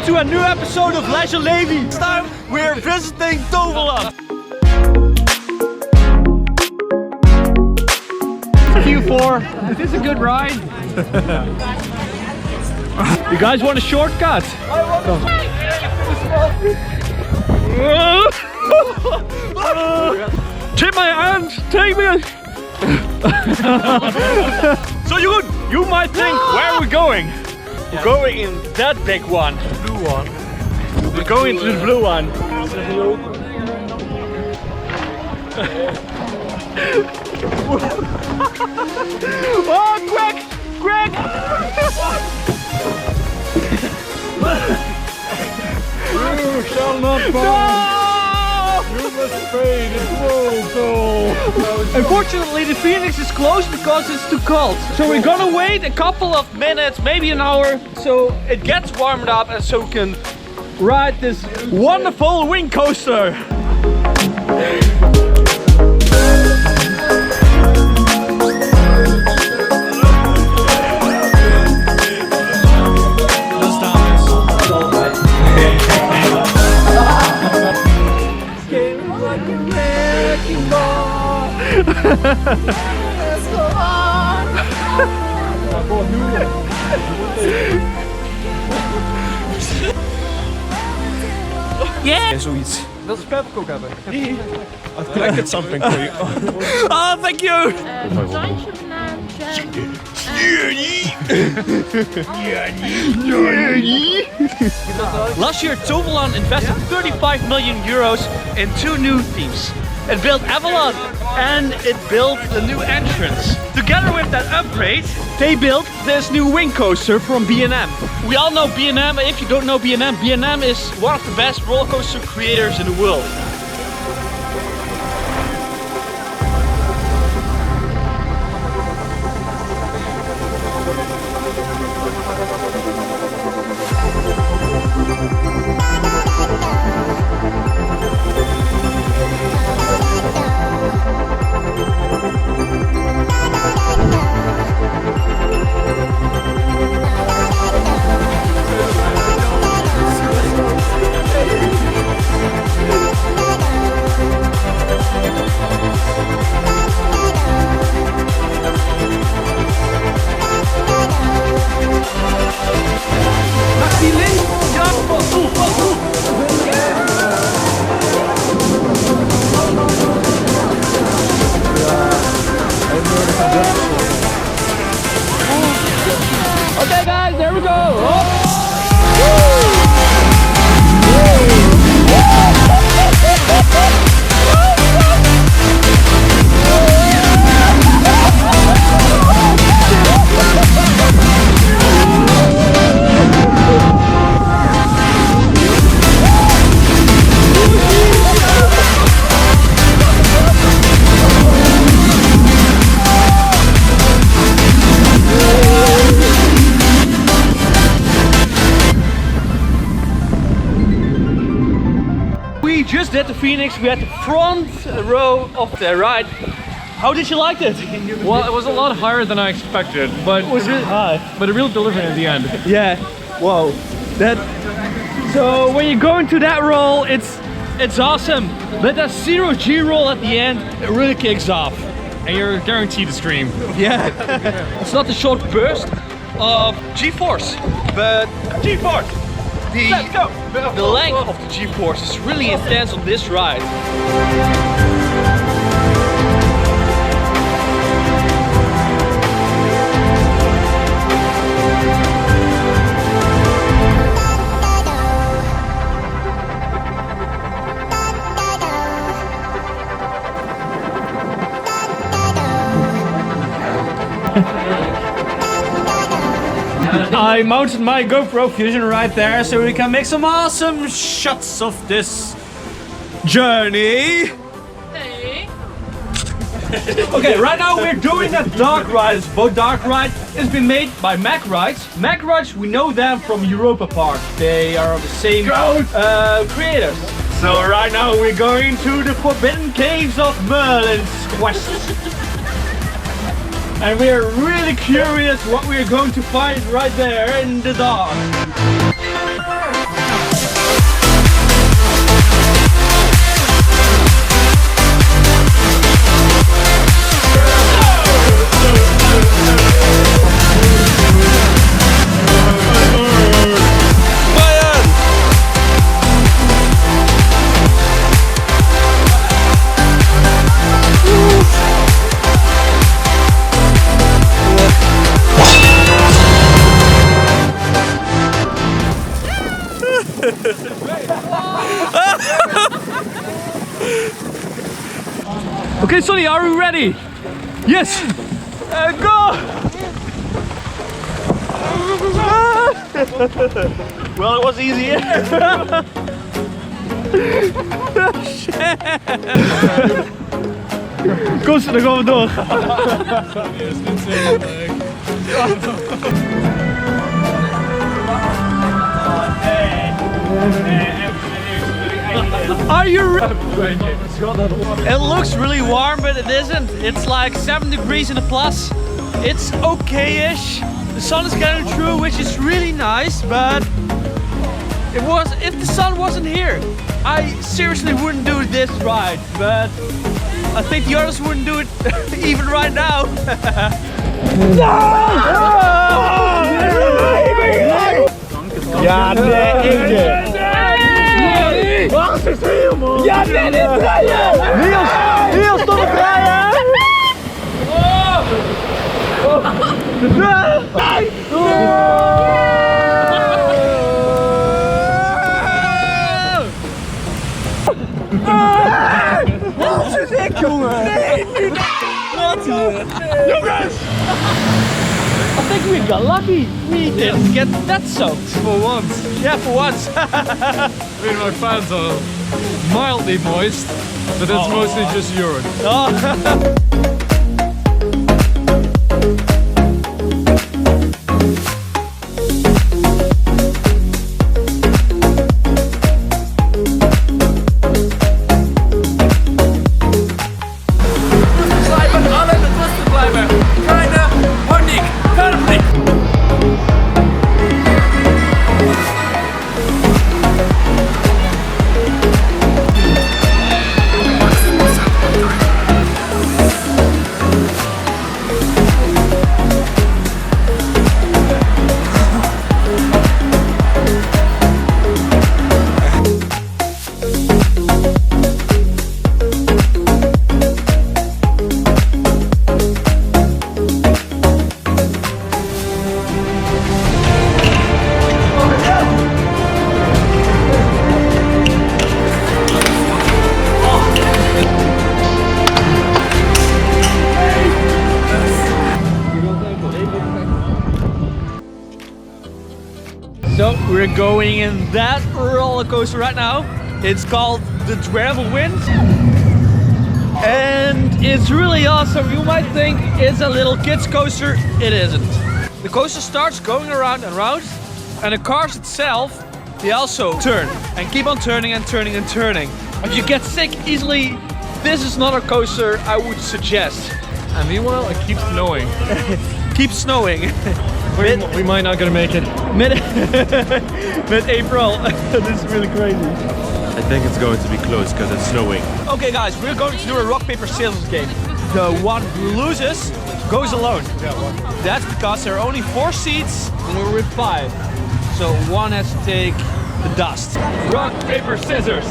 to a new episode of Leisure Levy. This time we're visiting Toverland. Q4, is this a good ride? You guys want a shortcut? Take my hand, take me. So you might think, where are we going? We're going in that big one. The blue one. We're going to the blue one. Oh, Greg! You shall not fall! No! You must pay the toll! Unfortunately, the Fenix is closed because it's too cold. So we're gonna wait a couple of minutes, maybe an hour, so it gets warmed up and so we can ride this wonderful wing coaster. Let's go on! Yeah! Zoiets. Dat is pepperkoek hebben. I've collected something for you. Oh, thank you! Zandje, banaan, jam. Last year, Toverland invested 35 million euros in 2 new themes. It built Avalon and it built a new entrance. Together with that upgrade, they built this new wing coaster from B&M. We all know B&M. If you don't know B&M, B&M is one of the best roller coaster creators in the world. Okay guys, there we go! Oh. We just did the Fenix, we had the front row of the ride. How did you like it? Well, it was a lot higher than I expected, but It was really high. but a real delivery in the end. Yeah, whoa. So when you go into that roll, it's awesome. But that 0G roll at the end, it really kicks off. And you're guaranteed to scream. Yeah. It's not a short burst of G-force, but G-force. The length of the G-force is really intense on this ride. I mounted my GoPro Fusion right there so we can make some awesome shots of this journey. Hey. Okay, right now we're doing a dark ride. It's boat dark ride. It's been made by Mac Rides. Mac Rides, we know them from Europa Park. They are the same creators. So right now we're going to the forbidden caves of Merlin's quest. And we're really curious what we're going to find right there in the dark. Okay, Sonny, are we ready? Yes! Go! Well, it was easy. Kom ze, dan gaan we door. Are you ready? It looks really warm, but it isn't. It's like 7 degrees in the plus. It's okay-ish. The sun is getting through, which is really nice, but if the sun wasn't here, I seriously wouldn't do this ride, but I think the others wouldn't do it even right now. Ja, nee, Wacht eens heel man! Ja, nee, dit rijden! Niels, stop het rijden! Wat is ik, jongen? Nee, nu! Jongens! I think we got lucky. We didn't get that soaked. For once. Yeah, for once. I mean, my fans are mildly moist, but it's mostly just urine. Oh. So we're going in that roller coaster right now. It's called the Toverland, and it's really awesome. You might think it's a little kids coaster. It isn't. The coaster starts going around and around, and the cars itself, they also turn and keep on turning and turning and turning. If you get sick easily, this is not a coaster I would suggest. And meanwhile, it keeps snowing. Keeps snowing. We might not gonna make it. Mid-April. This is really crazy. I think it's going to be close because it's snowing. Okay guys, we're going to do a rock, paper, scissors game. The one who loses goes alone. That's because there are only 4 seats and we're with 5. So one has to take the dust. Rock, paper, scissors.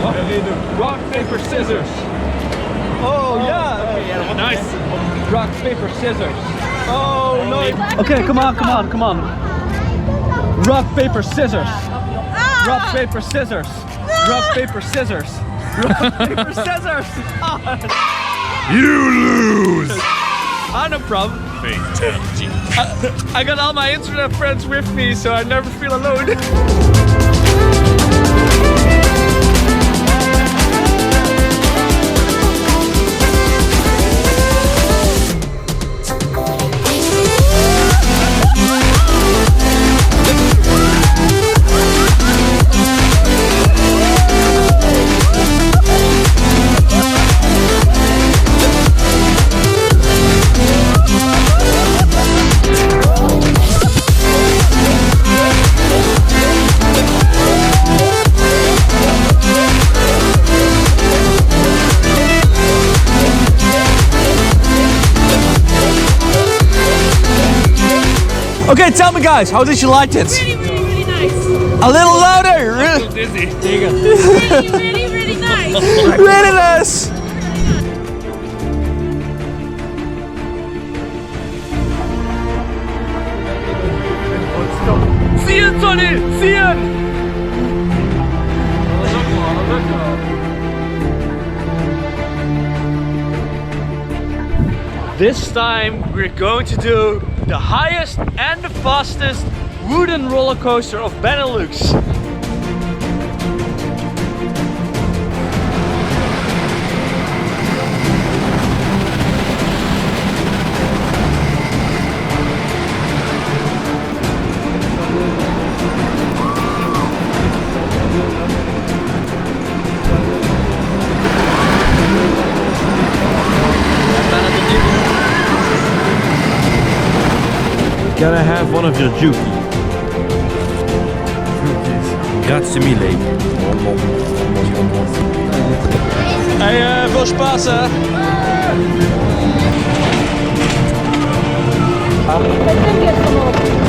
What? Rock, paper, scissors. Oh yeah! Okay, yeah, Nice. Rock, paper, scissors. Oh no! Okay, come on. Rock, paper, scissors. Rock, paper, scissors. Rock, paper, scissors. Rock, paper, scissors. You lose! No problem. I got all my internet friends with me, so I never feel alone. Okay, tell me guys, how did you like it? Really nice. A little louder! I'm so dizzy. Really nice. Really nice! See it, Sonny! See it! This time we're going to do the highest and the fastest wooden roller coaster of Benelux. Can I have one of your jukies? Grazie Hey, veel spaas hè?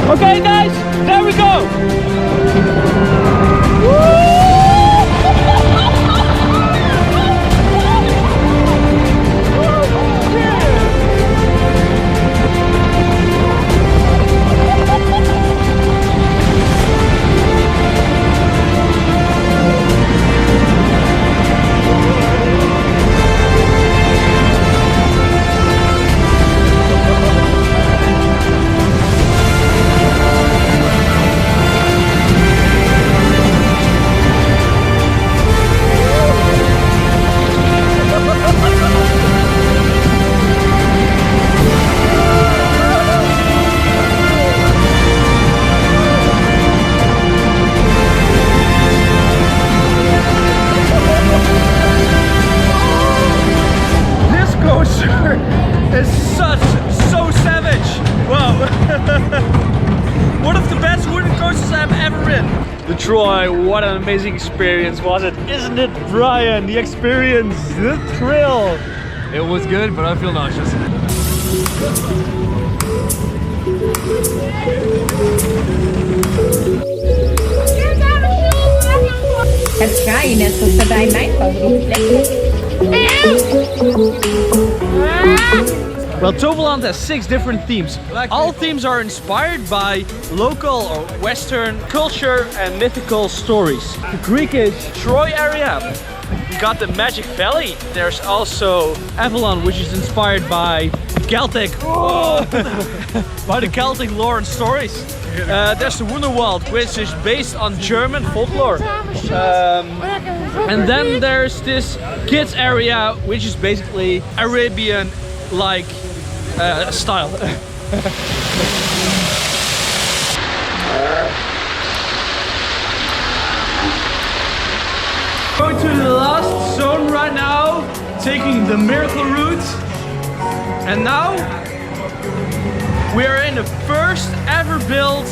Okay guys, there we go! Is so savage. Wow. One of the best wooden coasters I've ever ridden. The Troy, what an amazing experience was it? Isn't it, Brian? The experience, the thrill. It was good, but I feel nauseous. Het draaien net zoals bij mijn favoriete plek. Well, Toverland has 6 different themes. All themes are inspired by local or Western culture and mythical stories. The Greekish Troy area. We got the Magic Valley. There's also Avalon, which is inspired by Celtic, by the Celtic lore and stories. There's the Wonderwald, which is based on German folklore. And then there's this kids area, which is basically Arabian-like style. Going to the last zone right now, taking the miracle route. And now we're in the first ever built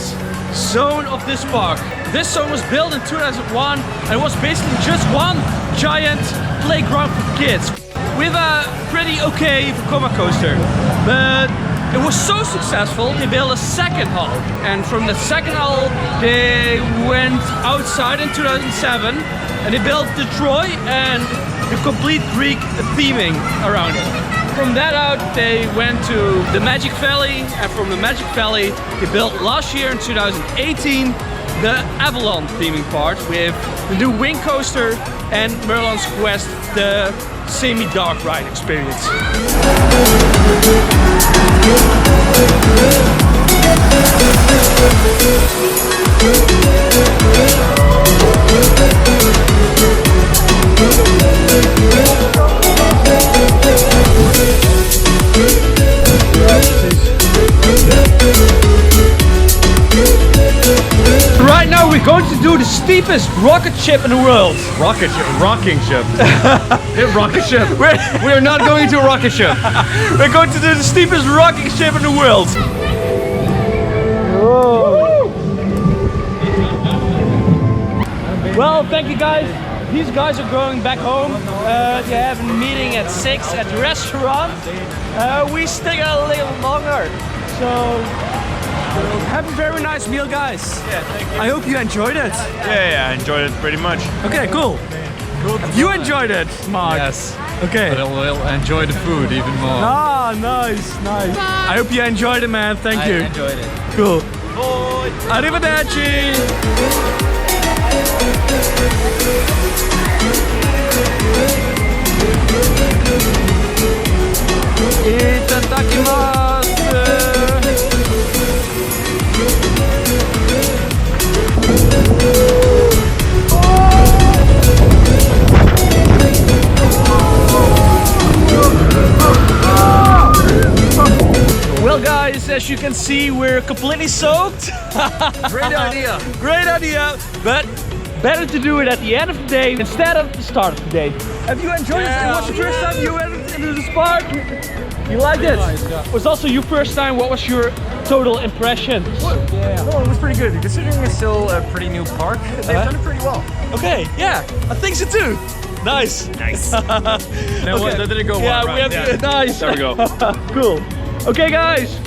zone of this park. This zone was built in 2001 and it was basically just one giant playground for kids with a pretty okay Vekoma coaster. But it was so successful they built a second hall, and from the second hall they went outside in 2007 and they built the Troy and the complete Greek theming around it. From that out they went to the Magic Valley, and from the Magic Valley they built last year in 2018 the Avalon theming part with the new wing coaster and Merlin's Quest, the semi-dark ride experience. Right now we're going to do the steepest rocket ship in the world. Rocket ship, rocking ship. Rocket ship. We're not going to a rocket ship. We're going to do the steepest rocking ship in the world. Well, thank you guys. These guys are going back home. They have a meeting at 6 at the restaurant. We stay a little longer. So have a very nice meal, guys. Yeah, thank you. I hope you enjoyed it. Yeah, I enjoyed it pretty much. Okay, cool. You enjoyed it, Mark? Yes. Okay. But I'll enjoy the food even more. Ah, nice, nice. I hope you enjoyed it, man. Thank you. I enjoyed it. Cool. Bye. Arrivederci. I tentacchi as you can see, we're completely soaked. Great idea. Great idea, but better to do it at the end of the day instead of the start of the day. Have you enjoyed it? It was the first time you went into this park? You liked it? Nice, yeah. It was also your first time. What was your total impression? No, it was pretty good. Considering it's still a pretty new park, they've done it pretty well. Okay, yeah, I think so too. Nice. Nice. That didn't go well. Yeah, right? we have nice. There we go. Cool. Okay, guys.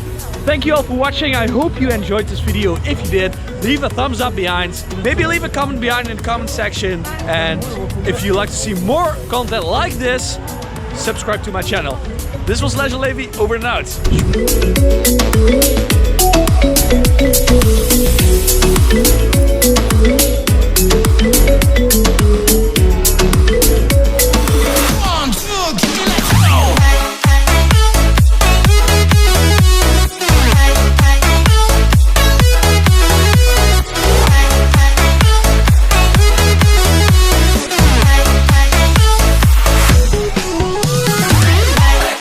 Thank you all for watching. I hope you enjoyed this video. If you did, leave a thumbs up behind. Maybe leave a comment behind in the comment section. And if you'd like to see more content like this, subscribe to my channel. This was Legend Levy, over and out.